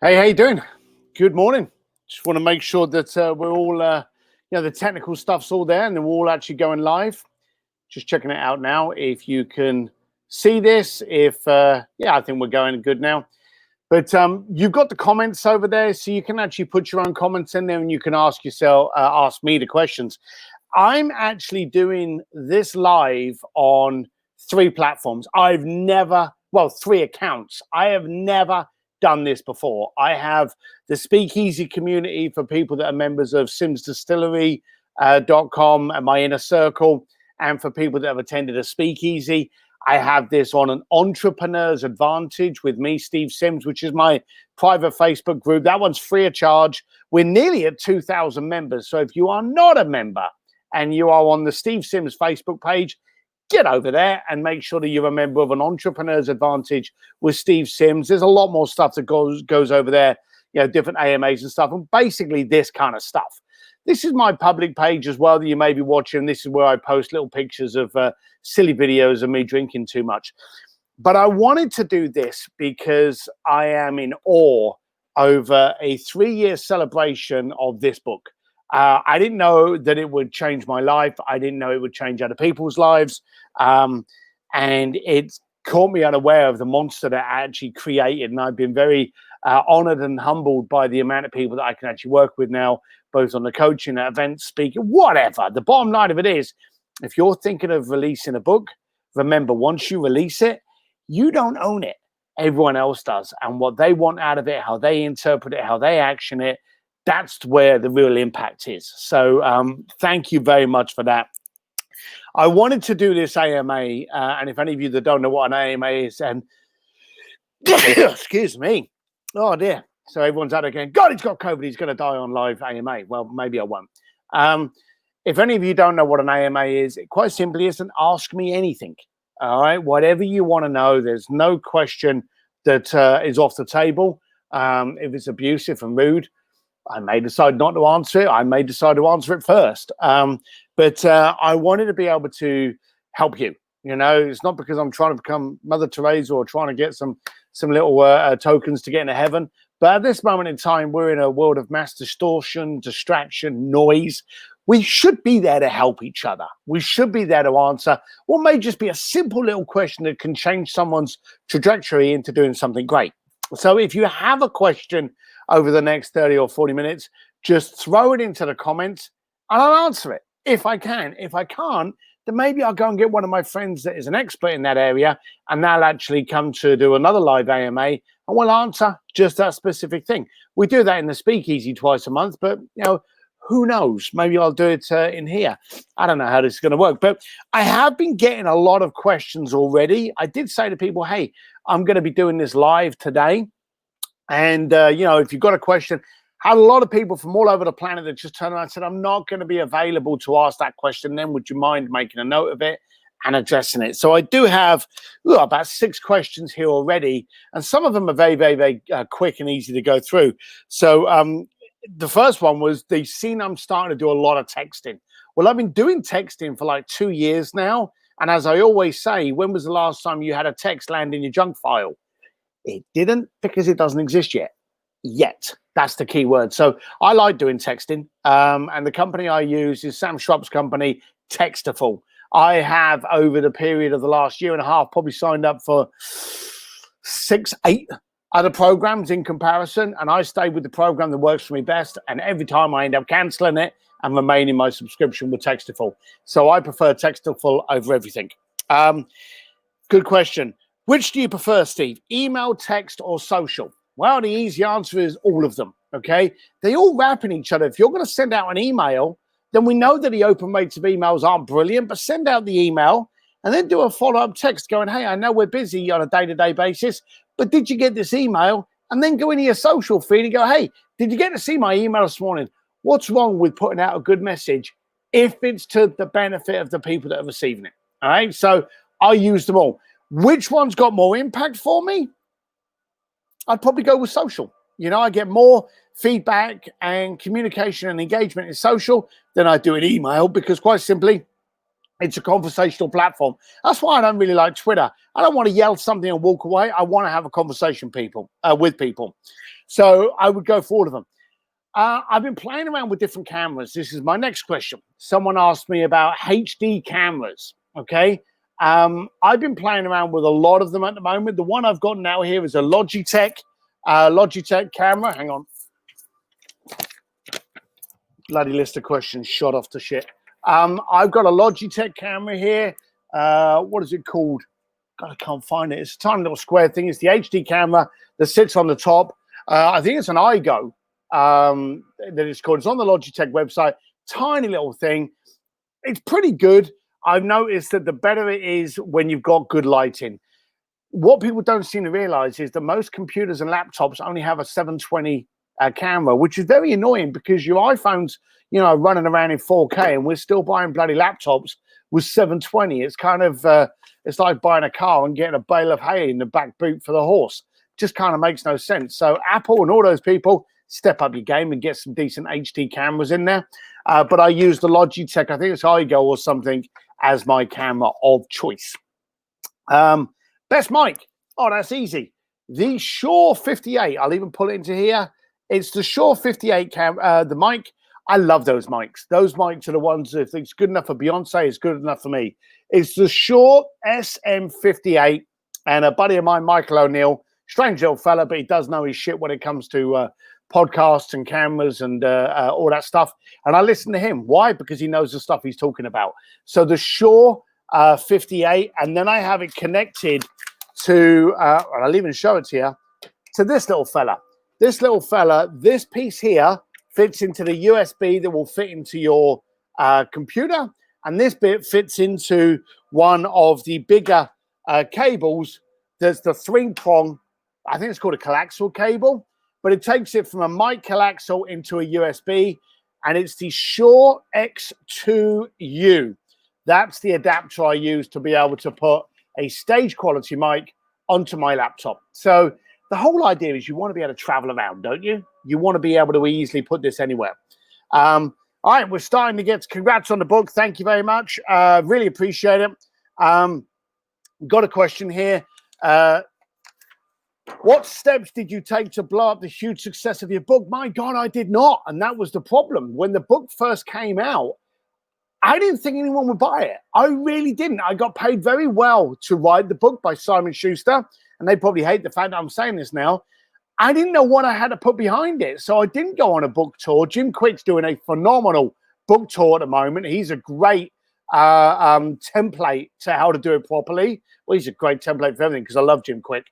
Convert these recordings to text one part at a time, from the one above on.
Hey, how you doing? Good morning. Just want to make sure that we're all, the technical stuff's all there, and then we're all actually going live. Just checking it out now. If you can see this, I think we're going good now. But you've got the comments over there, so you can actually put your own comments in there, and you can ask me the questions. I'm actually doing this live on 3 platforms. Three accounts. I have never done this before. I have the Speakeasy community for people that are members of simsdistillery.com and my inner circle, and for people that have attended a Speakeasy. I have this on an Entrepreneur's Advantage with me, Steve Sims, which is my private Facebook group. That one's free of charge. We're nearly at 2,000 members. So if you are not a member and you are on the Steve Sims Facebook page, get over there and make sure that you're a member of an Entrepreneur's Advantage with Steve Sims. There's a lot more stuff that goes over there, different AMAs and stuff, and basically this kind of stuff. This is my public page as well that you may be watching. This is where I post little pictures of silly videos of me drinking too much. But I wanted to do this because I am in awe over a 3-year celebration of this book. I didn't know that it would change my life. I didn't know it would change other people's lives. And it caught me unaware of the monster that I actually created. And I've been very honored and humbled by the amount of people that I can actually work with now, both on the coaching, events, speaking, whatever. The bottom line of it is, if you're thinking of releasing a book, remember, once you release it, you don't own it. Everyone else does. And what they want out of it, how they interpret it, how they action it, that's where the real impact is. So thank you very much for that. I wanted to do this AMA, and if any of you that don't know what an AMA is, and excuse me, oh dear. So everyone's out again, God, he's got COVID, he's going to die on live AMA. Well, maybe I won't. If any of you don't know what an AMA is, it quite simply is an ask me anything. All right, whatever you want to know, there's no question that is off the table. If it's abusive and rude, I may decide not to answer it. I may decide to answer it first. But I wanted to be able to help you. It's not because I'm trying to become Mother Teresa or trying to get some little tokens to get into heaven. But at this moment in time, we're in a world of mass distortion, distraction, noise. We should be there to help each other. We should be there to answer what may just be a simple little question that can change someone's trajectory into doing something great. So if you have a question over the next 30 or 40 minutes, just throw it into the comments and I'll answer it if I can. If I can't, then maybe I'll go and get one of my friends that is an expert in that area, and they'll actually come to do another live AMA and we'll answer just that specific thing. We do that in the Speakeasy twice a month, but who knows? Maybe I'll do it in here. I don't know how this is going to work, but I have been getting a lot of questions already. I did say to people, hey, I'm going to be doing this live today. And, if you've got a question, had a lot of people from all over the planet that just turned around and said, I'm not going to be available to ask that question. Then would you mind making a note of it and addressing it? So I do have about 6 questions here already. And some of them are very, very, very quick and easy to go through. So the first one was, they've seen I'm starting to do a lot of texting. Well, I've been doing texting for like 2 years now. And as I always say, when was the last time you had a text land in your junk file? It didn't, because it doesn't exist yet. That's the key word. So I like doing texting. And the company I use is Sam Schrupp's company, Textaful. I have, over the period of the last year and a half, probably signed up for 6, 8 other programs in comparison. And I stayed with the program that works for me best. And every time I end up canceling it and remaining my subscription with Textaful. So I prefer Textaful over everything. Good question. Which do you prefer, Steve? Email, text, or social? Well, the easy answer is all of them, okay? They all wrap in each other. If you're going to send out an email, then we know that the open rates of emails aren't brilliant, but send out the email and then do a follow-up text going, hey, I know we're busy on a day-to-day basis, but did you get this email? And then go into your social feed and go, hey, did you get to see my email this morning? What's wrong with putting out a good message if it's to the benefit of the people that are receiving it? All right, so I use them all. Which one's got more impact for me? I'd probably go with social. I get more feedback and communication and engagement in social than I do in email, because quite simply, It's a conversational platform. That's why I don't really like Twitter. I don't want to yell something and walk away. I want to have a conversation with people. So I would go for all of them. I've been playing around with different cameras. This is my next question. Someone asked me about HD cameras. Okay. I've been playing around with a lot of them at the moment. The one I've got now here is a Logitech camera. Hang on. Bloody list of questions shot off to shit. I've got a Logitech camera here. What is it called? God, I can't find it. It's a tiny little square thing. It's the HD camera that sits on the top. I think it's an iGo that it's called. It's on the Logitech website. Tiny little thing. It's pretty good. I've noticed that the better it is when you've got good lighting. What people don't seem to realize is that most computers and laptops only have a 720 camera, which is very annoying because your iPhone's, you know, running around in 4K and we're still buying bloody laptops with 720. It's kind of, it's like buying a car and getting a bale of hay in the back boot for the horse. Just kind of makes no sense. So Apple and all those people, step up your game and get some decent HD cameras in there. But I use the Logitech, I think it's iGo or something, as my camera of choice. Best mic. Oh, that's easy. The Shure 58. I'll even pull it into here. It's the Shure 58 the mic. I love those mics. Those mics are the ones, if it's good enough for Beyonce, it's good enough for me. It's the Shure SM58. And a buddy of mine, Michael O'Neill, strange little fella, but he does know his shit when it comes to podcasts and cameras and all that stuff. And I listen to him. Why? Because he knows the stuff he's talking about. So the Shure 58, and then I have it connected to, I'll even show it to you, to this little fella. This little fella, this piece here fits into the USB that will fit into your computer. And this bit fits into one of the bigger cables. There's the 3-prong, I think it's called a coaxial cable, but it takes it from a mic coaxial into a USB, and it's the Shure X2U. That's the adapter I use to be able to put a stage quality mic onto my laptop. So the whole idea is you want to be able to travel around, don't you? You want to be able to easily put this anywhere. All right, we're starting to get congrats on the book. Thank you very much. Really appreciate it. Got a question here. What steps did you take to blow up the huge success of your book? My God, I did not. And that was the problem. When the book first came out, I didn't think anyone would buy it. I really didn't. I got paid very well to write the book by Simon Schuster. And they probably hate the fact that I'm saying this now. I didn't know what I had to put behind it. So I didn't go on a book tour. Jim Quick's doing a phenomenal book tour at the moment. He's a great template to how to do it properly. Well, he's a great template for everything because I love Jim Quick.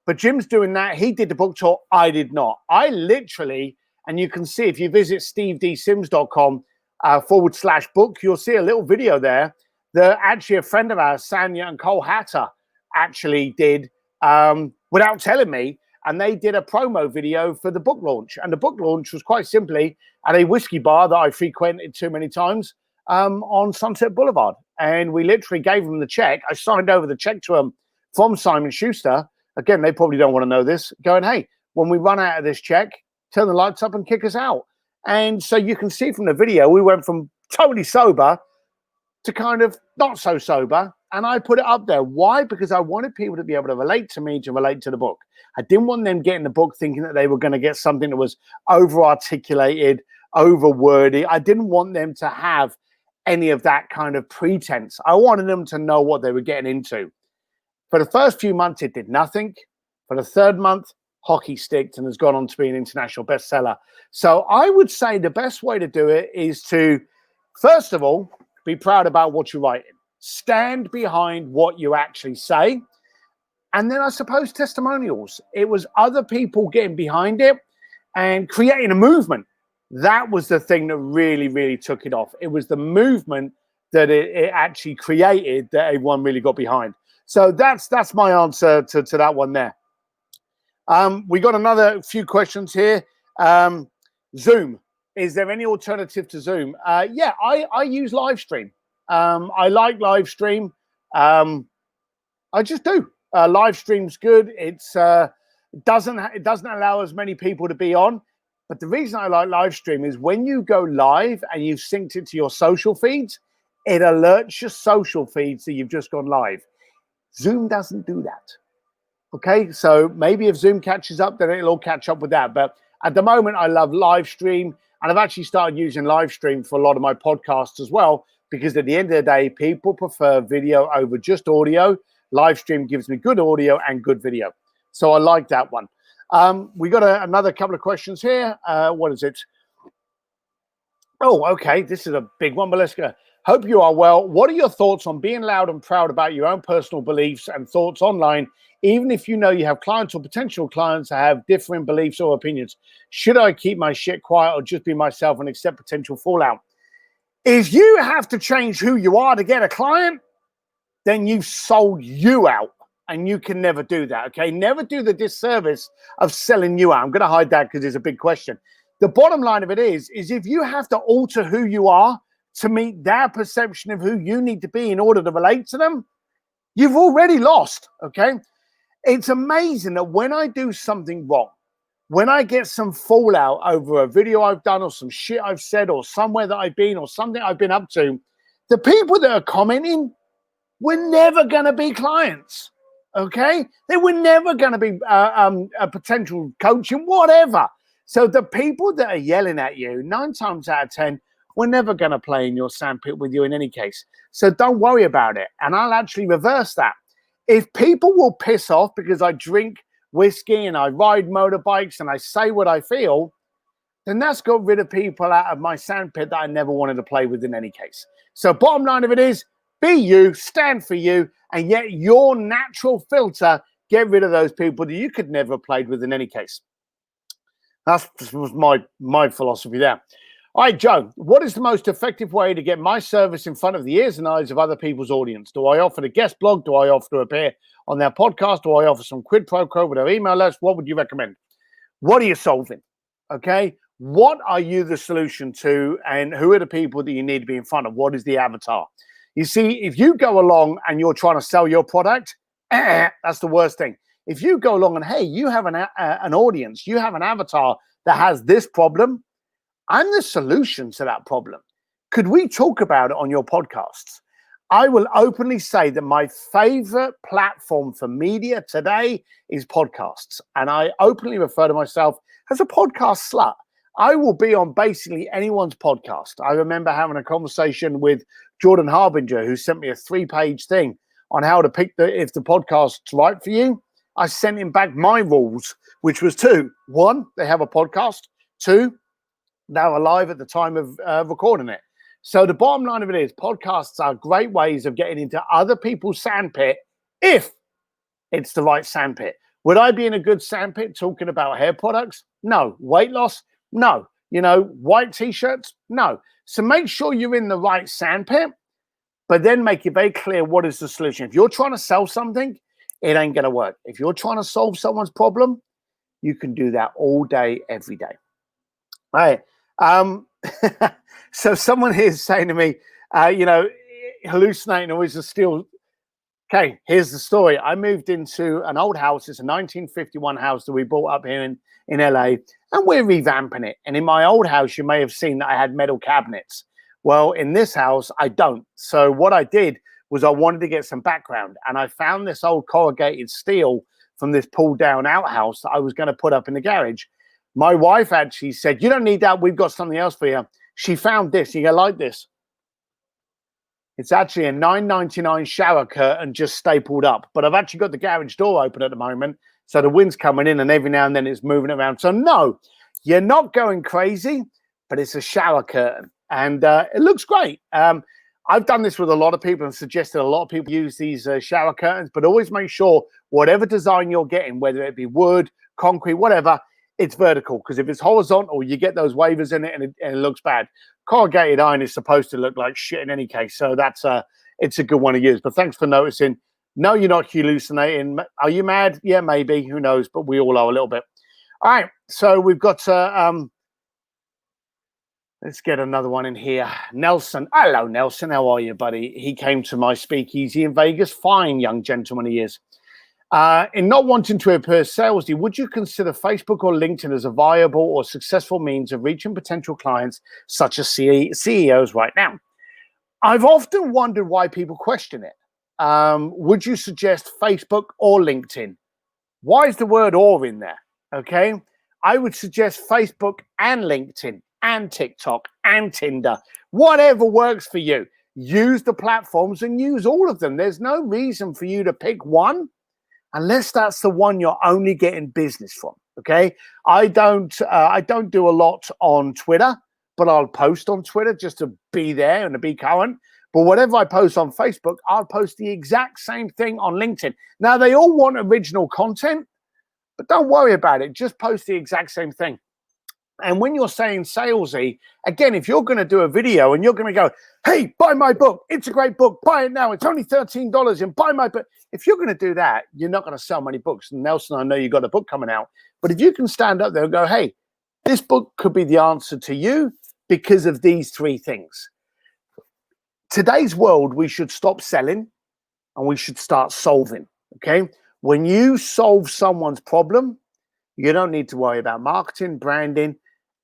But Jim's doing that. He did the book tour. I did not. I literally, and you can see if you visit stevedsims.com /book, you'll see a little video there that actually a friend of ours, Sanya and Cole Hatter, actually did without telling me. And they did a promo video for the book launch. And the book launch was quite simply at a whiskey bar that I frequented too many times on Sunset Boulevard. And we literally gave them the check. I signed over the check to them from Simon Schuster. Again, they probably don't want to know this. Going, hey, when we run out of this check, turn the lights up and kick us out. And so you can see from the video, we went from totally sober to kind of not so sober. And I put it up there. Why? Because I wanted people to be able to relate to me, to relate to the book. I didn't want them getting the book thinking that they were going to get something that was over-articulated, over-wordy. I didn't want them to have any of that kind of pretense. I wanted them to know what they were getting into. For the first few months, it did nothing. For the third month, hockey sticked and has gone on to be an international bestseller. So I would say the best way to do it is to, first of all, be proud about what you're writing. Stand behind what you actually say. And then I suppose testimonials. It was other people getting behind it and creating a movement. That was the thing that really, really took it off. It was the movement that it actually created that everyone really got behind. So that's my answer to that one there. We got another few questions here. Zoom. Is there any alternative to Zoom? Yeah, I use Livestream. I like Livestream. I just do. Livestream's good. It doesn't allow as many people to be on. But the reason I like Livestream is when you go live and you've synced it to your social feeds, It alerts your social feeds that you've just gone live. Zoom doesn't do that. Okay, so maybe if Zoom catches up, then it'll all catch up with that. But at the moment, I love live stream, and I've actually started using live stream for a lot of my podcasts as well, because at the end of the day, people prefer video over just audio. Live stream gives me good audio and good video. So I like that one. We got another couple of questions here. What is it? Oh, okay. This is a big one, but let's go. Hope you are well. What are your thoughts on being loud and proud about your own personal beliefs and thoughts online, even if you know you have clients or potential clients that have differing beliefs or opinions? Should I keep my shit quiet or just be myself and accept potential fallout? If you have to change who you are to get a client, then you've sold you out, and you can never do that, okay? Never do the disservice of selling you out. I'm going to hide that because it's a big question. The bottom line of it is if you have to alter who you are to meet their perception of who you need to be in order to relate to them, you've already lost, okay? It's amazing that when I do something wrong, when I get some fallout over a video I've done or some shit I've said or somewhere that I've been or something I've been up to, the people that are commenting were never going to be clients, okay? They were never going to be a potential coaching, whatever. So the people that are yelling at you, 9 times out of 10, we're never going to play in your sandpit with you in any case. So don't worry about it. And I'll actually reverse that. If people will piss off because I drink whiskey and I ride motorbikes and I say what I feel, then that's got rid of people out of my sandpit that I never wanted to play with in any case. So bottom line of it is, be you, stand for you, and yet your natural filter, get rid of those people that you could never have played with in any case. That was my philosophy there. All right, Joe, what is the most effective way to get my service in front of the ears and eyes of other people's audience? Do I offer to guest blog? Do I offer to appear on their podcast? Do I offer some quid pro quo with their email list? What would you recommend? What are you solving? Okay. What are you the solution to? And who are the people that you need to be in front of? What is the avatar? You see, if you go along and you're trying to sell your product, that's the worst thing. If you go along and, hey, you have an audience, you have an avatar that has this problem, I'm the solution to that problem. Could we talk about it on your podcasts? I will openly say that my favorite platform for media today is podcasts. And I openly refer to myself as a podcast slut. I will be on basically anyone's podcast. I remember having a conversation with Jordan Harbinger, who sent me a 3-page thing on how to pick if the podcast's right for you. I sent him back my rules, which was 2. 1, they have a podcast. 2, they're alive at the time of recording it. So the bottom line of it is podcasts are great ways of getting into other people's sandpit if it's the right sandpit. Would I be in a good sandpit talking about hair products? No. Weight loss? No. White t-shirts? No. So make sure you're in the right sandpit, but then make it very clear what is the solution. If you're trying to sell something, it ain't going to work. If you're trying to solve someone's problem, you can do that all day, every day. All right. So someone here is saying to me, hallucinating always a steal. Okay, here's the story. I moved into an old house. It's a 1951 house that we bought up here in LA, and we're revamping it. And in my old house, you may have seen that I had metal cabinets. Well, in this house, I don't. So what I did was I wanted to get some background, and I found this old corrugated steel from this pulled down outhouse that I was going to put up in the garage. My wife actually said, you don't need that. We've got something else for you. She found this. You go like this. It's actually a $9.99 shower curtain just stapled up. But I've actually got the garage door open at the moment. So the wind's coming in and every now and then it's moving around. So no, you're not going crazy, but it's a shower curtain. And it looks great. I've done this with a lot of people and suggested a lot of people use these shower curtains. But always make sure whatever design you're getting, whether it be wood, concrete, whatever, it's vertical, because if it's horizontal, you get those wavers in it and it looks bad. Corrugated iron is supposed to look like shit in any case, so it's a good one to use. But thanks for noticing. No, you're not hallucinating. Are you mad? Yeah, maybe. Who knows? But we all are a little bit. All right, so we've got let's get another one in here. Nelson. Hello, Nelson. How are you, buddy? He came to my speakeasy in Vegas. Fine young gentleman he is. In not wanting to appear salesy, would you consider Facebook or LinkedIn as a viable or successful means of reaching potential clients such as CEOs right now? I've often wondered why people question it. Would you suggest Facebook or LinkedIn? Why is the word or in there? Okay. I would suggest Facebook and LinkedIn and TikTok and Tinder, whatever works for you. Use the platforms and use all of them. There's no reason for you to pick one unless that's the one you're only getting business from. Okay. I don't do a lot on Twitter, but I'll post on Twitter just to be there and to be current. But whatever I post on Facebook, I'll post the exact same thing on LinkedIn. Now, they all want original content, but don't worry about it. Just post the exact same thing. And when you're saying salesy, again, if you're going to do a video and you're going to go, hey, buy my book. It's a great book. Buy it now. It's only $13 and buy my book. If you're going to do that, you're not going to sell many books. And Nelson, I know you've got a book coming out. But if you can stand up there and go, hey, this book could be the answer to you because of these three things. Today's world, we should stop selling and we should start solving. Okay. When you solve someone's problem, you don't need to worry about marketing, branding,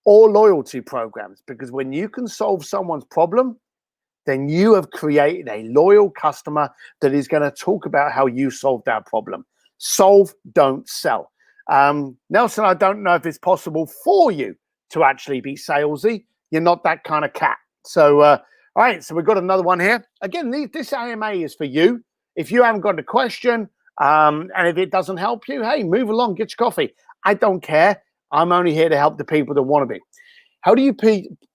or loyalty programs, because when you can solve someone's problem, then you have created a loyal customer that is going to talk about how you solved that problem. Solve, don't sell. Nelson, I don't know if it's possible for you to actually be salesy. You're not that kind of cat. So, all right, so we've got another one here. Again, this AMA is for you. If you haven't got a question, and if it doesn't help you, hey, move along, get your coffee. I don't care. I'm only here to help the people that want to be. How do you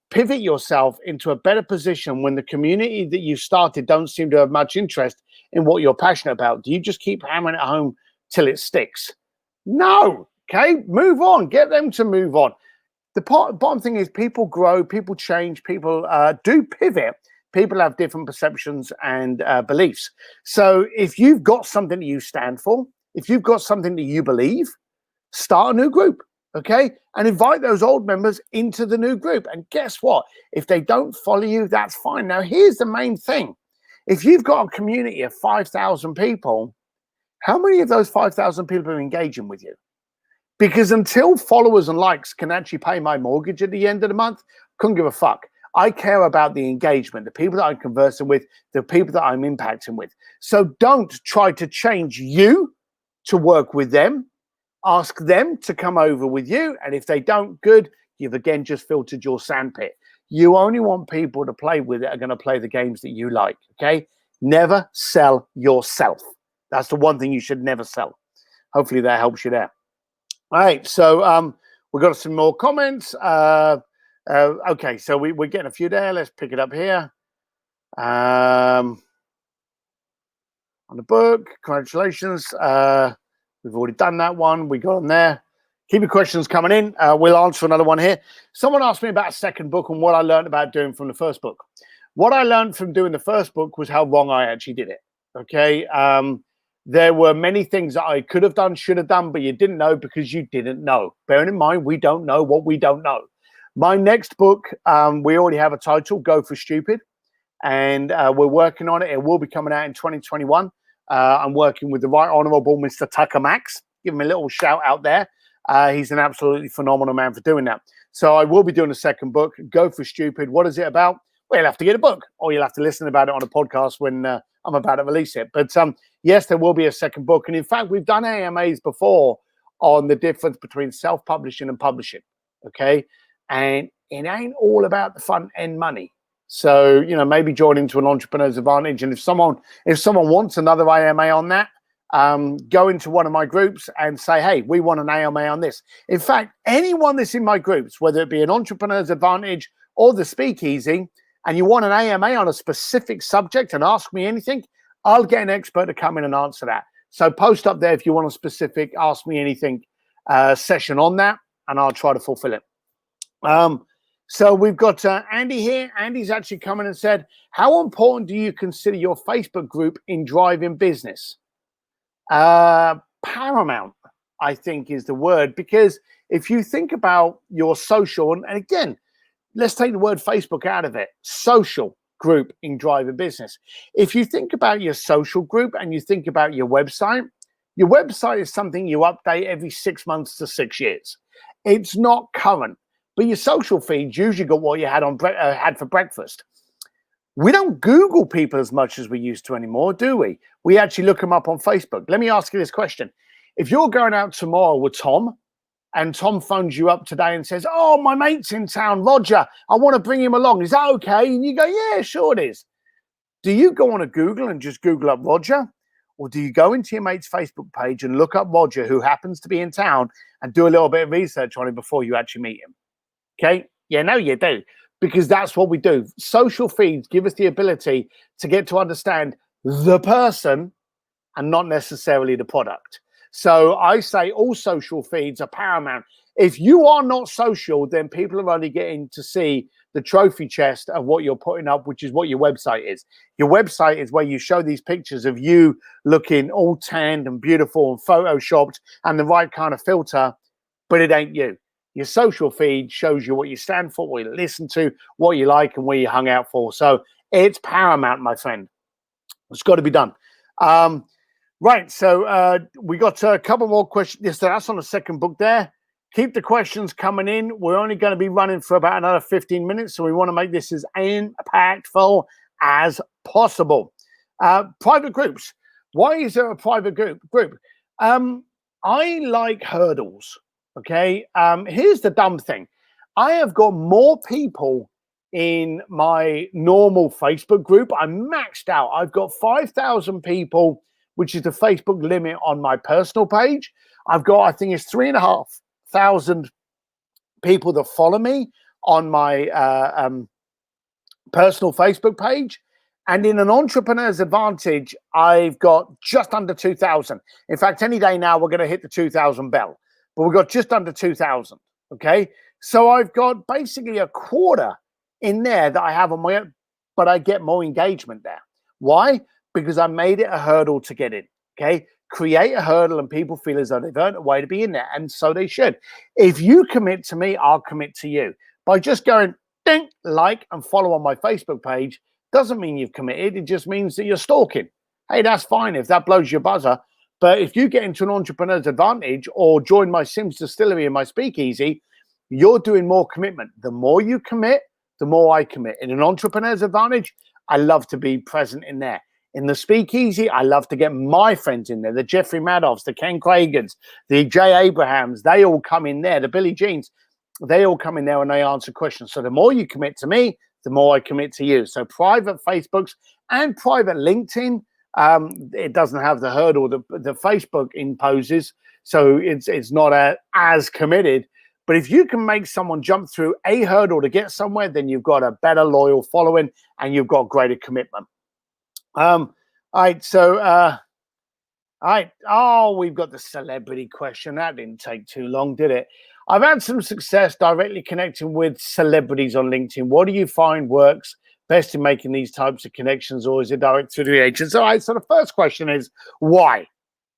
pivot yourself into a better position when the community that you started don't seem to have much interest in what you're passionate about? Do you just keep hammering it home till it sticks? No. Okay, move on. Get them to move on. The bottom thing is people grow, people change, people do pivot. People have different perceptions and beliefs. So if you've got something that you stand for, if you've got something that you believe, start a new group, okay? And invite those old members into the new group. And guess what? If they don't follow you, that's fine. Now, here's the main thing. If you've got a community of 5,000 people, how many of those 5,000 people are engaging with you? Because until followers and likes can actually pay my mortgage at the end of the month, couldn't give a fuck. I care about the engagement, the people that I'm conversing with, the people that I'm impacting with. So don't try to change you to work with them. Ask them to come over with you. And if they don't, good, you've again just filtered your sandpit. You only want people to play with it are going to play the games that you like, okay? Never sell yourself. That's the one thing you should never sell. Hopefully that helps you there. All right, so we've got some more comments. Okay, so we're getting a few there. Let's pick it up here. On the book, congratulations. We've already done that one. We got on there. Keep your questions coming in. We'll answer another one here. Someone asked me about a second book and what I learned about doing from the first book. What I learned from doing the first book was how wrong I actually did it. Okay. There were many things that I could have done, should have done, but you didn't know because you didn't know. Bearing in mind, we don't know what we don't know. My next book, we already have a title, Go for Stupid, and we're working on it. It will be coming out in 2021. I'm working with the Right Honourable Mr. Tucker Max. Give him a little shout out there. He's an absolutely phenomenal man for doing that. So I will be doing a second book, Go for Stupid. What is it about? Well, you'll have to get a book, or you'll have to listen about it on a podcast when I'm about to release it. But yes, there will be a second book. And in fact, we've done AMAs before on the difference between self-publishing and publishing, okay? And it ain't all about the front end money. So, you know, maybe join into an Entrepreneur's Advantage. And if someone wants another AMA on that, go into one of my groups and say, hey, we want an AMA on this. In fact, anyone that's in my groups, whether it be an Entrepreneur's Advantage or the Speakeasy, and you want an AMA on a specific subject and ask me anything, I'll get an expert to come in and answer that. So post up there if you want a specific ask me anything session on that, and I'll try to fulfill it. So we've got Andy here. Andy's actually come in and said, how important do you consider your Facebook group in driving business? Paramount, I think, is the word, because if you think about your social, and again, let's take the word Facebook out of it, social group in driving business. If you think about your social group and you think about your website is something you update every 6 months to 6 years. It's not current, but your social feeds usually got what you had on had for breakfast. We don't Google people as much as we used to anymore, do we? We actually look them up on Facebook. Let me ask you this question. If you're going out tomorrow with Tom and Tom phones you up today and says, oh, my mate's in town, Roger, I want to bring him along. Is that okay? And you go, yeah, sure it is. Do you go on a Google and just Google up Roger? Or do you go into your mate's Facebook page and look up Roger, who happens to be in town, and do a little bit of research on him before you actually meet him? Okay? Yeah, no, you do. Because that's what we do. Social feeds give us the ability to get to understand the person and not necessarily the product. So I say all social feeds are paramount. If you are not social, then people are only getting to see the trophy chest of what you're putting up, which is what your website is. Your website is where you show these pictures of you looking all tanned and beautiful and photoshopped and the right kind of filter, but it ain't you. Your social feed shows you what you stand for, what you listen to, what you like, and where you hung out for. So it's paramount, my friend. It's got to be done. Right, so we got a couple more questions. Yes, that's on the second book there. Keep the questions coming in. We're only going to be running for about another 15 minutes, so we want to make this as impactful as possible. Private groups. Why is there a private group? I like hurdles, okay? Here's the dumb thing. I have got more people in my normal Facebook group. I'm maxed out. I've got 5,000 people, which is the Facebook limit on my personal page. I've got, I think it's 3,500 people that follow me on my personal Facebook page. And in an Entrepreneur's Advantage, I've got just under 2,000. In fact, any day now, we're going to hit the 2,000 bell. But we've got just under 2,000, okay? So I've got basically a quarter in there that I have on my own, but I get more engagement there. Why? Because I made it a hurdle to get in, okay? Create a hurdle and people feel as though they've earned a way to be in there, and so they should. If you commit to me, I'll commit to you. By just going, ding, like and follow on my Facebook page doesn't mean you've committed. It just means that you're stalking. Hey, that's fine if that blows your buzzer. But if you get into an Entrepreneur's Advantage or join my Sims Distillery and my Speakeasy, you're doing more commitment. The more you commit, the more I commit. In an Entrepreneur's Advantage, I love to be present in there. In the Speakeasy, I love to get my friends in there, the Jeffrey Madoffs, the Ken Cragans, the Jay Abrahams. They all come in there, the Billy Jeans. They all come in there and they answer questions. So the more you commit to me, the more I commit to you. So private Facebooks and private LinkedIn, it doesn't have the hurdle that Facebook imposes. So it's not as committed. But if you can make someone jump through a hurdle to get somewhere, then you've got a better loyal following and you've got greater commitment. All right, so all right. Oh, we've got the celebrity question. That didn't take too long, did it? I've had some success directly connecting with celebrities on LinkedIn. What do you find works best in making these types of connections, or is it direct through the agents? All right, so the first question is why?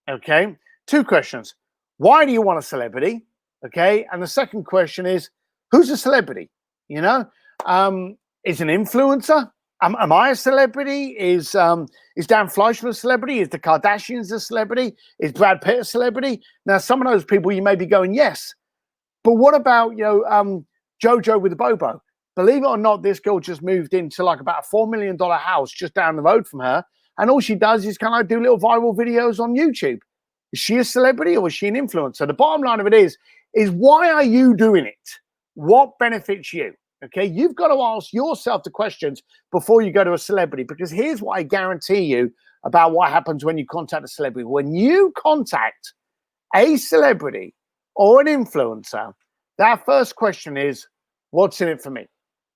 Okay, two questions. Why do you want a celebrity? Okay, and the second question is who's a celebrity? You know, is an influencer? Am I a celebrity? Is Dan Fleischman a celebrity? Is the Kardashians a celebrity? Is Brad Pitt a celebrity? Now, some of those people you may be going, yes. But what about, JoJo with the Bobo? Believe it or not, this girl just moved into like about a $4 million house just down the road from her. And all she does is kind of do little viral videos on YouTube. Is she a celebrity or is she an influencer? The bottom line of it is why are you doing it? What benefits you? Okay, you've got to ask yourself the questions before you go to a celebrity, because here's what I guarantee you about what happens when you contact a celebrity. When you contact a celebrity or an influencer, that first question is, what's in it for me?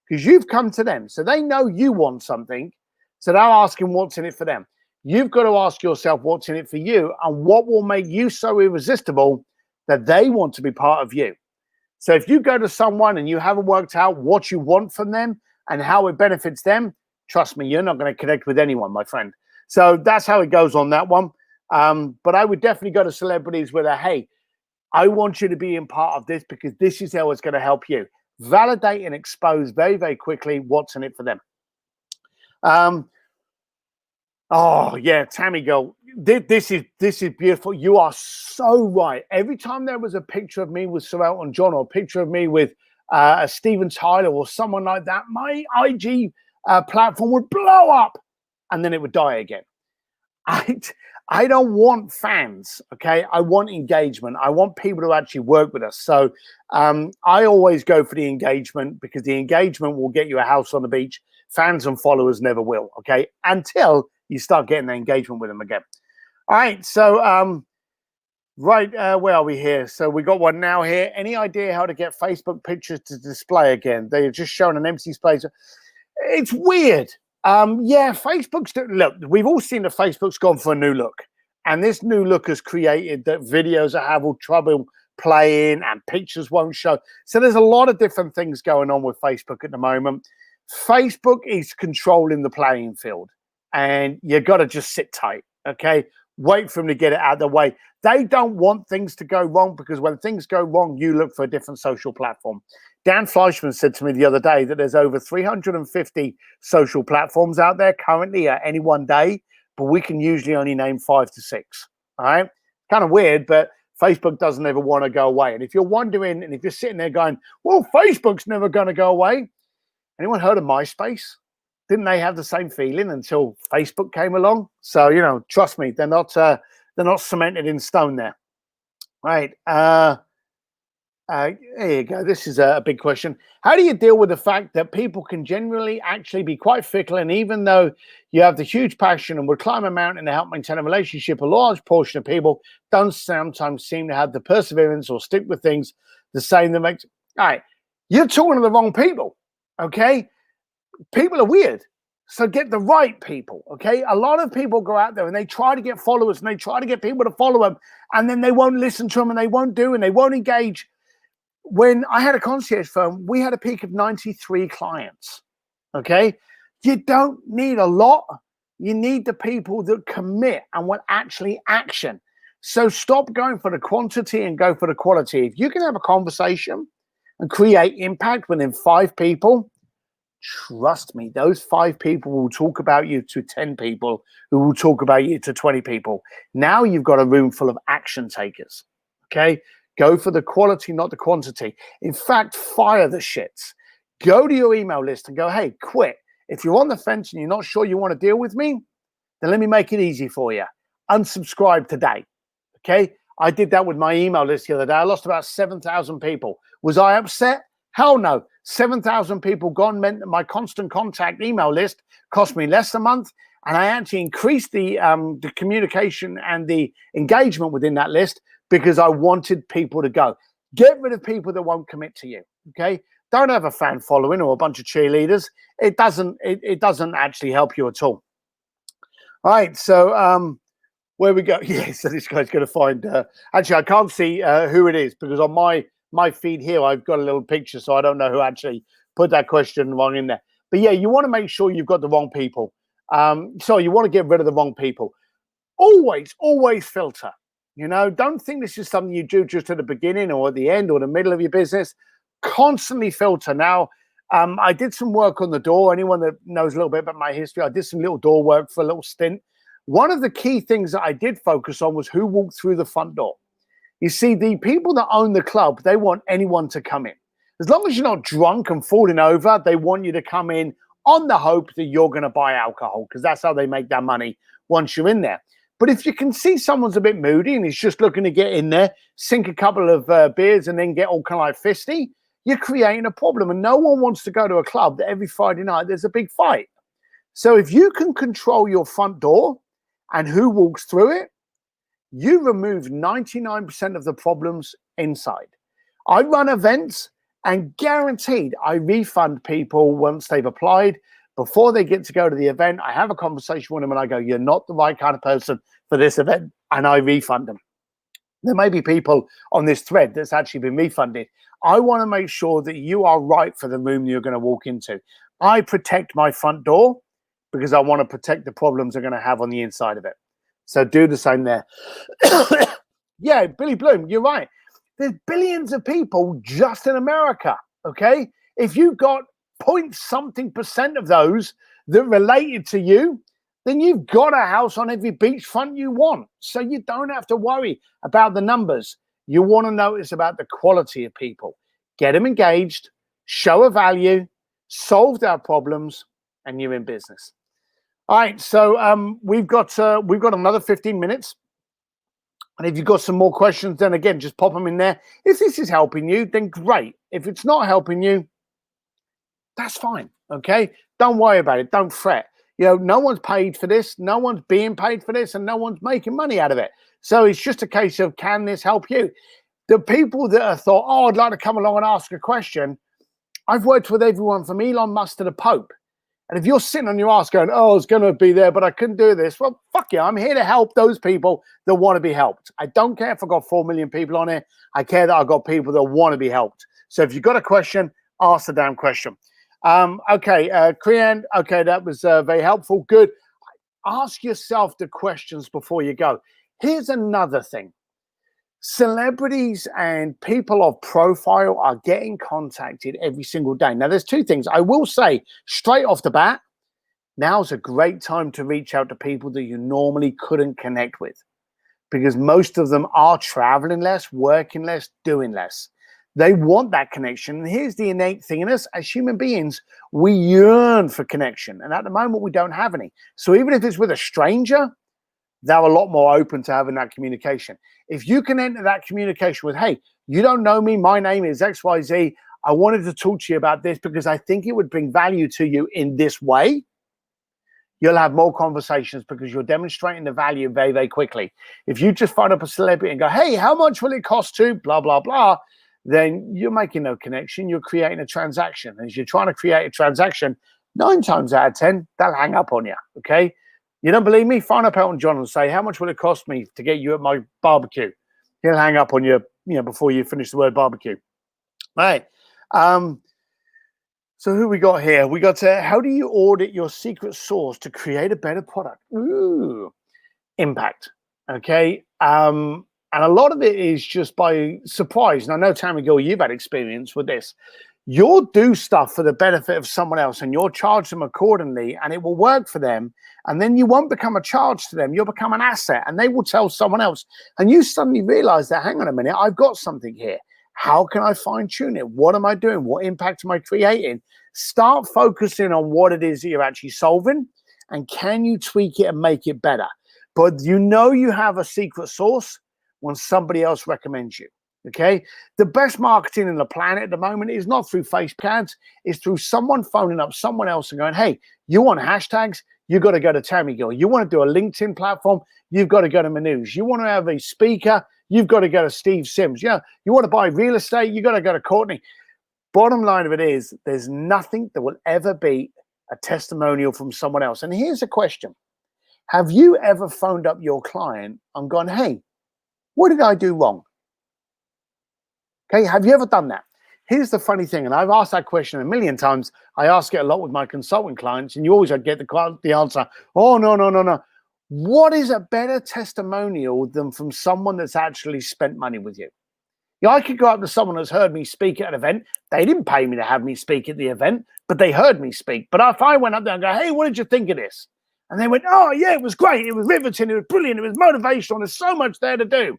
Because you've come to them, so they know you want something, so they're asking what's in it for them. You've got to ask yourself what's in it for you and what will make you so irresistible that they want to be part of you. So if you go to someone and you haven't worked out what you want from them and how it benefits them, trust me, you're not going to connect with anyone, my friend. So that's how it goes on that one. But I would definitely go to celebrities with hey, I want you to be in part of this because this is how it's going to help you. Validate and expose very, very quickly what's in it for them. Oh, yeah, Tammy girl, this is beautiful. You are so right. Every time there was a picture of me with Sir Elton John or a picture of me with Steven Tyler or someone like that, my IG platform would blow up and then it would die again. I don't want fans, okay? I want engagement. I want people to actually work with us. So I always go for the engagement, because the engagement will get you a house on the beach. Fans and followers never will, okay? Until you start getting the engagement with them again. All right, so where are we here? So we got one now here. Any idea how to get Facebook pictures to display again? They're just showing an empty space. It's weird. Yeah, look, we've all seen that Facebook's gone for a new look, and this new look has created that videos are having trouble playing and pictures won't show. So there's a lot of different things going on with Facebook at the moment. Facebook is controlling the playing field, and you got to just sit tight, okay? Wait for them to get it out of the way. They don't want things to go wrong, because when things go wrong, you look for a different social platform. Dan Fleischman said to me the other day that there's over 350 social platforms out there currently at any one day, but we can usually only name 5 to 6. All right. Kind of weird, but Facebook doesn't ever want to go away. And if you're wondering, and if you're sitting there going, well, Facebook's never going to go away. Anyone heard of MySpace? Didn't they have the same feeling until Facebook came along? So, you know, trust me, they're not cemented in stone there. Right. There you go. This is a big question. How do you deal with the fact that people can generally actually be quite fickle, and even though you have the huge passion and would climb a mountain to help maintain a relationship, a large portion of people don't sometimes seem to have the perseverance or stick with things the same that makes... All right, you're talking to the wrong people, okay? People are weird, so get the right people, okay? A lot of people go out there and they try to get followers and they try to get people to follow them, and then they won't listen to them and they won't do and they won't engage. When I had a concierge firm, we had a peak of 93 clients, okay? You don't need a lot. You need the people that commit and will actually action. So stop going for the quantity and go for the quality. If you can have a conversation and create impact within 5 people, trust me, those 5 people will talk about you to 10 people, who will talk about you to 20 people. Now you've got a room full of action takers, okay? Go for the quality, not the quantity. In fact, fire the shits. Go to your email list and go, hey, quit. If you're on the fence and you're not sure you want to deal with me, then let me make it easy for you. Unsubscribe today, okay? I did that with my email list the other day. I lost about 7,000 people. Was I upset? Hell no. 7,000 people gone meant that my constant contact email list cost me less a month, and I actually increased the communication and the engagement within that list, because I wanted people to go. Get rid of people that won't commit to you, okay? Don't have a fan following or a bunch of cheerleaders. It doesn't actually help you at all. All right, so where we go? Yeah, so this guy's going to find... actually, I can't see who it is, because on my feed here, I've got a little picture, so I don't know who actually put that question wrong in there. But yeah, you want to make sure you've got the wrong people. So you want to get rid of the wrong people. Always filter. You know, don't think this is something you do just at the beginning or at the end or the middle of your business. Constantly filter. Now, I did some work on the door. Anyone that knows a little bit about my history, I did some little door work for a little stint. One of the key things that I did focus on was who walked through the front door. You see, the people that own the club, they want anyone to come in. As long as you're not drunk and falling over, they want you to come in on the hope that you're going to buy alcohol, because that's how they make their money once you're in there. But if you can see someone's a bit moody and he's just looking to get in there, sink a couple of beers and then get all kind of like fisty, you're creating a problem. And no one wants to go to a club that every Friday night there's a big fight. So if you can control your front door and who walks through it, you remove 99% of the problems inside. I run events, and guaranteed I refund people once they've applied. Before they get to go to the event, I have a conversation with them and I go, you're not the right kind of person for this event, and I refund them. There may be people on this thread that's actually been refunded. I want to make sure that you are right for the room you're going to walk into. I protect my front door because I want to protect the problems they're going to have on the inside of it. So do the same there. Yeah, Billy Bloom, you're right. There's billions of people just in America, okay? If you've got point something % of those that related to you, then you've got a house on every beachfront you want. So you don't have to worry about the numbers. You want to notice about the quality of people. Get them engaged, show a value, solve their problems, and you're in business. All right, so we've got another 15 minutes. And if you've got some more questions, then again, just pop them in there. If this is helping you, then great. If it's not helping you, that's fine. Okay. Don't worry about it. Don't fret. No one's paid for this. No one's being paid for this, and no one's making money out of it. So it's just a case of, can this help you? The people that have thought, oh, I'd like to come along and ask a question. I've worked with everyone from Elon Musk to the Pope. And if you're sitting on your ass going, oh, I was going to be there, but I couldn't do this. Well, fuck you. I'm here to help those people that want to be helped. I don't care if I've got 4 million people on it. I care that I've got people that want to be helped. So if you've got a question, ask the damn question. Okay, Krian, okay, that was very helpful. Good. Ask yourself the questions before you go. Here's another thing. Celebrities and people of profile are getting contacted every single day. Now, there's two things. I will say straight off the bat, now's a great time to reach out to people that you normally couldn't connect with, because most of them are traveling less, working less, doing less. They want that connection. And here's the innate thing in us as human beings, we yearn for connection. And at the moment, we don't have any. So even if it's with a stranger, they're a lot more open to having that communication. If you can enter that communication with, hey, you don't know me, my name is XYZ, I wanted to talk to you about this because I think it would bring value to you in this way, you'll have more conversations because you're demonstrating the value very, very quickly. If you just phone up a celebrity and go, hey, how much will it cost to blah, blah, blah, then you're making no connection. You're creating a transaction. As you're trying to create a transaction, 9 times out of 10, they'll hang up on you, okay? You don't believe me? Phone up Elton John and say, how much will it cost me to get you at my barbecue? He'll hang up on you, before you finish the word barbecue. All right. So who we got here? We got how do you audit your secret sauce to create a better product? Ooh, impact. Okay. And a lot of it is just by surprise. And I know, Tammy Gill, you've had experience with this. You'll do stuff for the benefit of someone else and you'll charge them accordingly and it will work for them. And then you won't become a charge to them. You'll become an asset and they will tell someone else. And you suddenly realize that, hang on a minute, I've got something here. How can I fine tune it? What am I doing? What impact am I creating? Start focusing on what it is that you're actually solving and can you tweak it and make it better? But you have a secret sauce when somebody else recommends you. Okay, the best marketing in the planet at the moment is not through Facebook ads, it's through someone phoning up someone else and going, hey, you want hashtags? You got to go to Tammy Gill. You want to do a LinkedIn platform? You've got to go to Manoj. You want to have a speaker? You've got to go to Steve Sims. Yeah, you want to buy real estate? You got to go to Courtney. Bottom line of it is, there's nothing that will ever beat a testimonial from someone else. And here's a question: have you ever phoned up your client and gone, hey, what did I do wrong? Okay, have you ever done that? Here's the funny thing, and I've asked that question a million times. I ask it a lot with my consulting clients, and you always get the answer, oh, no. What is a better testimonial than from someone that's actually spent money with you? I could go up to someone that's heard me speak at an event. They didn't pay me to have me speak at the event, but they heard me speak. But if I went up there and go, hey, what did you think of this? And they went, oh, yeah, it was great. It was riveting. It was brilliant. It was motivational. There's so much there to do.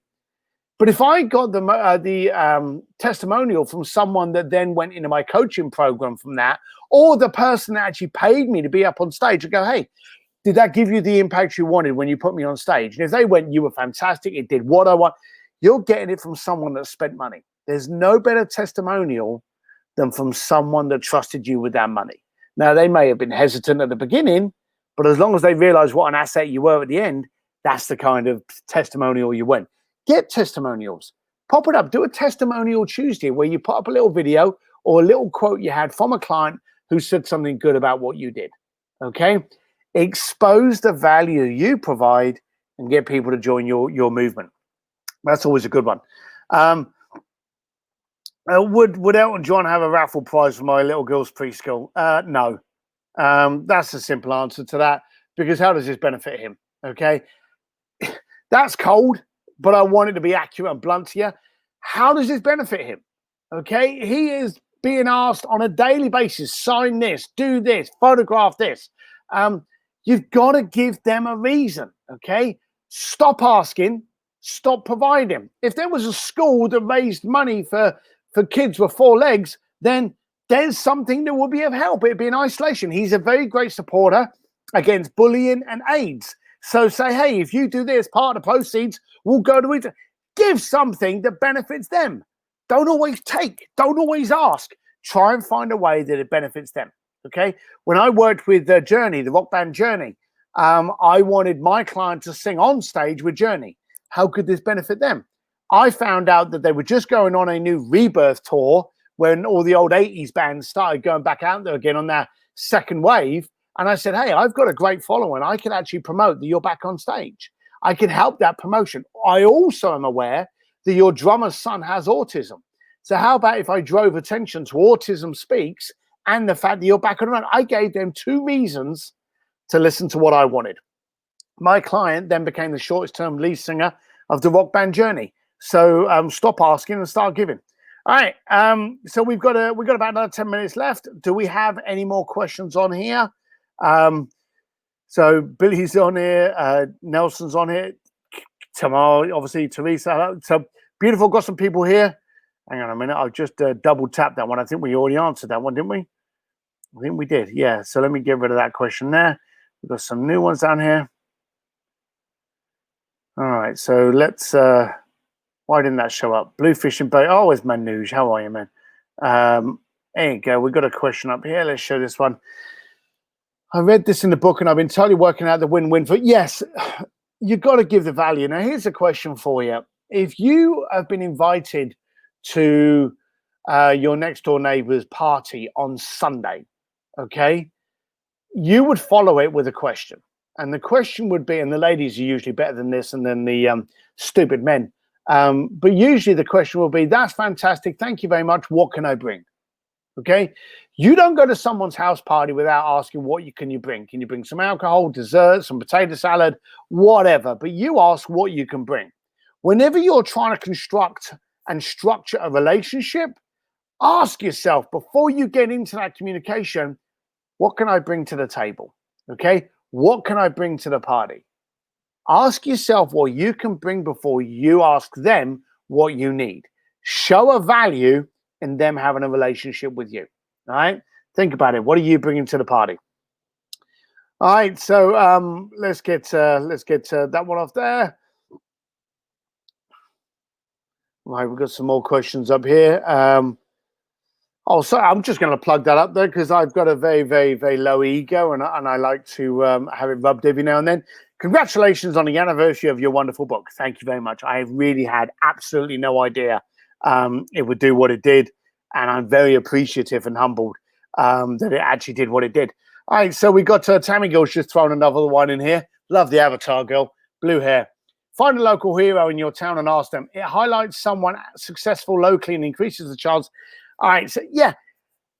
But if I got the testimonial from someone that then went into my coaching program from that, or the person that actually paid me to be up on stage, I go, hey, did that give you the impact you wanted when you put me on stage? And if they went, you were fantastic, it did what I want, you're getting it from someone that spent money. There's no better testimonial than from someone that trusted you with that money. Now, they may have been hesitant at the beginning, but as long as they realize what an asset you were at the end, that's the kind of testimonial you went. Get testimonials. Pop it up. Do a testimonial Tuesday where you put up a little video or a little quote you had from a client who said something good about what you did. Okay? Expose the value you provide and get people to join your movement. That's always a good one. Would Elton John have a raffle prize for my little girl's preschool? No. That's a simple answer to that, because how does this benefit him? Okay? That's cold. But I want it to be accurate and blunt here. How does this benefit him? Okay, he is being asked on a daily basis, sign this, do this, photograph this. You've got to give them a reason, okay? Stop asking, stop providing. If there was a school that raised money for kids with 4 legs, then there's something that will be of help. It'd be in isolation. He's a very great supporter against bullying and AIDS. So say, hey, if you do this, part of the proceeds will go to it. Give something that benefits them. Don't always take. Don't always ask. Try and find a way that it benefits them. Okay. When I worked with Journey, the rock band Journey, I wanted my client to sing on stage with Journey. How could this benefit them? I found out that they were just going on a new rebirth tour when all the old 80s bands started going back out there again on their second wave. And I said, hey, I've got a great following. I can actually promote that you're back on stage. I can help that promotion. I also am aware that your drummer's son has autism. So how about if I drove attention to Autism Speaks and the fact that you're back on the run? I gave them 2 reasons to listen to what I wanted. My client then became the shortest term lead singer of the rock band Journey. So stop asking and start giving. All right. So we've got about another 10 minutes left. Do we have any more questions on here? So Billy's on here. Nelson's on here. Tomorrow, obviously, Teresa. So beautiful. Got some people here. Hang on a minute. I'll just double tap that one. I think we already answered that one, didn't we? I think we did. Yeah. So let me get rid of that question there. We've got some new ones down here. All right. So let's. Why didn't that show up? Bluefishing Bay. Oh, it's Manouge. How are you, man? There you go. We've got a question up here. Let's show this one. I read this in the book and I've been totally working out the win-win for. Yes, you've got to give the value. Now, here's a question for you. If you have been invited to your next door neighbor's party on Sunday, okay, you would follow it with a question. And the question would be, and the ladies are usually better than this and then the stupid men. But usually the question will be, that's fantastic. Thank you very much. What can I bring? Okay. You don't go to someone's house party without asking what can you bring? Can you bring some alcohol, dessert, some potato salad, whatever? But you ask what you can bring. Whenever you're trying to construct and structure a relationship, ask yourself before you get into that communication, what can I bring to the table? Okay. What can I bring to the party? Ask yourself what you can bring before you ask them what you need. Show a value in them having a relationship with you. All right. Think about it. What are you bringing to the party? All right. So let's get that one off there. All right. We've got some more questions up here. Sorry, I'm just going to plug that up there because I've got a very, very, very low ego and I like to have it rubbed every now and then. Congratulations on the anniversary of your wonderful book. Thank you very much. I really had absolutely no idea it would do what it did. And I'm very appreciative and humbled that it actually did what it did. All right, so we got Tammy Girl's just thrown another one in here. Love the avatar girl, blue hair. Find a local hero in your town and ask them. It highlights someone successful locally and increases the chance. All right, so yeah,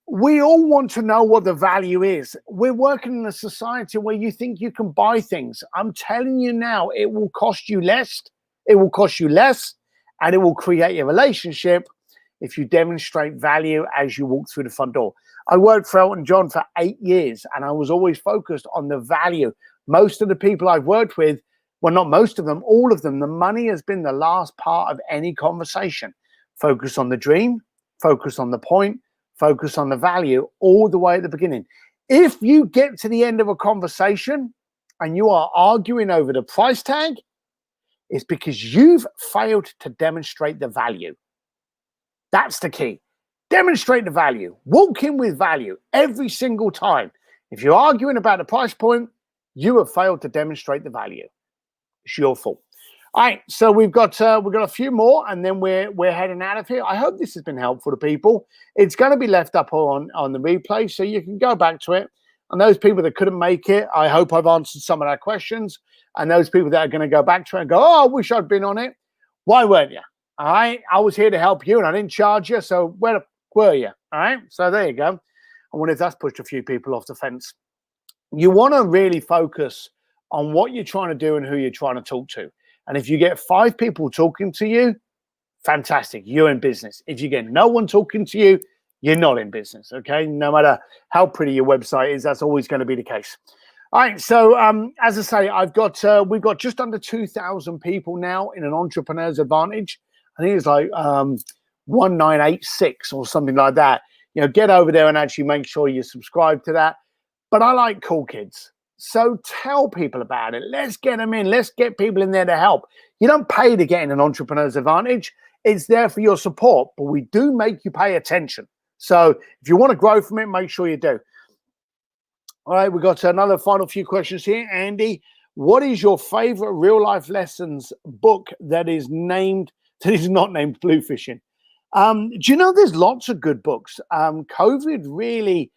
we all want to know what the value is. We're working in a society where you think you can buy things. I'm telling you now, it will cost you less. It will cost you less, and it will create a relationship if you demonstrate value as you walk through the front door. I worked for Elton John for 8 years, and I was always focused on the value. Most of the people I've worked with, well, not most of them, all of them, the money has been the last part of any conversation. Focus on the dream, focus on the point, focus on the value all the way at the beginning. If you get to the end of a conversation and you are arguing over the price tag, it's because you've failed to demonstrate the value. That's the key. Demonstrate the value. Walk in with value every single time. If you're arguing about the price point, you have failed to demonstrate the value. It's your fault. All right, so we've got a few more, and then we're heading out of here. I hope this has been helpful to people. It's going to be left up on the replay, so you can go back to it. And those people that couldn't make it, I hope I've answered some of their questions. And those people that are going to go back to it and go, oh, I wish I'd been on it. Why weren't you? All right, I was here to help you, and I didn't charge you. So where were you? All right, so there you go. I wonder if that's pushed a few people off the fence. You want to really focus on what you're trying to do and who you're trying to talk to. And if you get 5 people talking to you, fantastic, you're in business. If you get no one talking to you, you're not in business, okay? No matter how pretty your website is, that's always going to be the case. All right, so as I say, we've got just under 2,000 people now in an Entrepreneur's Advantage. I think it's like 1986 or something like that. get over there and actually make sure you subscribe to that. But I like cool kids. So tell people about it. Let's get them in. Let's get people in there to help. You don't pay to get in an Entrepreneur's Advantage. It's there for your support, but we do make you pay attention. So if you want to grow from it, make sure you do. All right, we've got another final few questions here. Andy, what is your favorite real life lessons book that is not named Bluefishing? Do you know there's lots of good books? COVID really,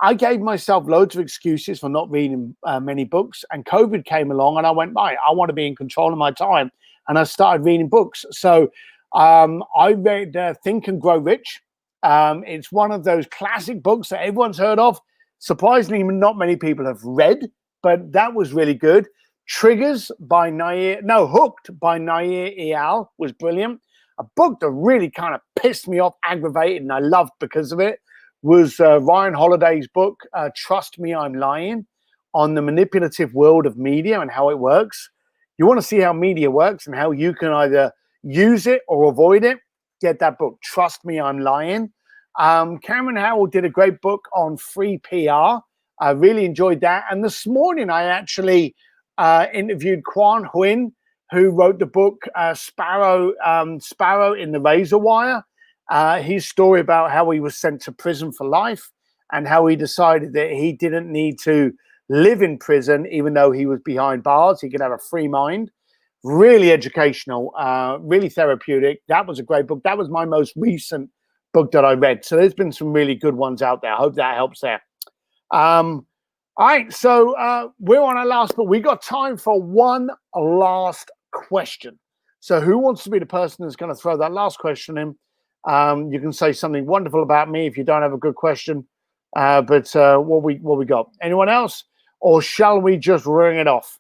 I gave myself loads of excuses for not reading many books, and COVID came along and I went, right, I want to be in control of my time. And I started reading books. So I read Think and Grow Rich. It's one of those classic books that everyone's heard of. Surprisingly, not many people have read, but that was really good. Hooked by Nair Eyal was brilliant. A book that really kind of pissed me off, aggravated, and I loved because of it was Ryan Holiday's book, Trust Me, I'm Lying, on the manipulative world of media and how it works. You want to see how media works and how you can either use it or avoid it, get that book, Trust Me, I'm Lying. Cameron Howell did a great book on free PR. I really enjoyed that. And this morning, I actually interviewed Quan Huynh, who wrote the book Sparrow in the Razor Wire. His story about how he was sent to prison for life and how he decided that he didn't need to live in prison, even though he was behind bars. He could have a free mind. Really educational, really therapeutic. That was a great book. That was my most recent book that I read. So there's been some really good ones out there. I hope that helps there. All right, so we're on our last book. We got time for one last question. So who wants to be the person that's going to throw that last question in? You can say something wonderful about me if you don't have a good question. But what we got? Anyone else? Or shall we just ring it off?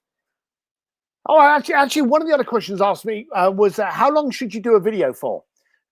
Oh, actually, one of the other questions asked me was how long should you do a video for?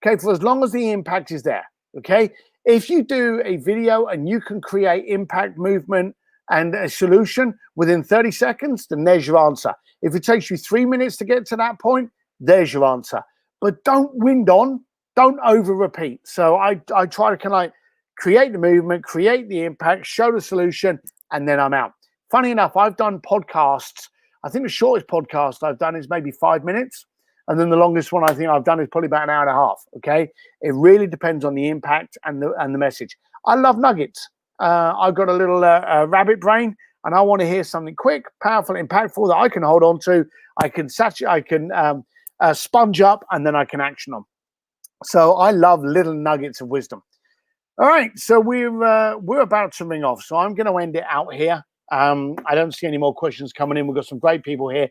Okay, for as long as the impact is there. Okay, if you do a video and you can create impact, movement, and a solution within 30 seconds, then there's your answer. If it takes you 3 minutes to get to that point, there's your answer. But don't wind on, don't over repeat. So I try to kind of like create the movement, create the impact, show the solution, and then I'm out. Funny enough, I've done podcasts. I think the shortest podcast I've done is maybe 5 minutes. And then the longest one I think I've done is probably about an hour and a half. Okay. It really depends on the impact and the message. I love nuggets. I've got a little rabbit brain and I want to hear something quick, powerful, impactful that I can hold on to. I can sponge up and then I can action them. So I love little nuggets of wisdom. All right. So we're about to ring off. So I'm going to end it out here. I don't see any more questions coming in. We've got some great people here.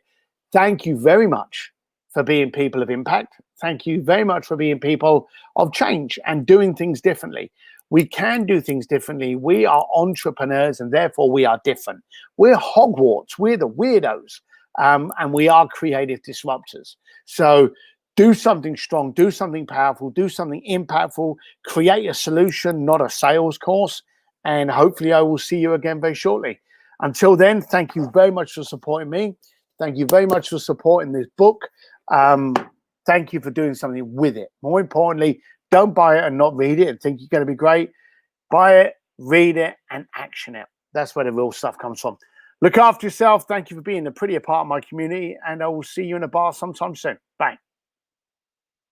Thank you very much for being people of impact. Thank you very much for being people of change and doing things differently. We can do things differently. We are entrepreneurs and therefore we are different. We're Hogwarts. We're the weirdos. And we are creative disruptors. So do something strong, do something powerful, do something impactful, create a solution, not a sales course. And hopefully I will see you again very shortly. Until then, thank you very much for supporting me. Thank you very much for supporting this book. Thank you for doing something with it. More importantly, don't buy it and not read it and think you're going to be great. Buy it, read it, and action it. That's where the real stuff comes from. Look after yourself. Thank you for being a prettier part of my community, and I will see you in a bar sometime soon. Bye.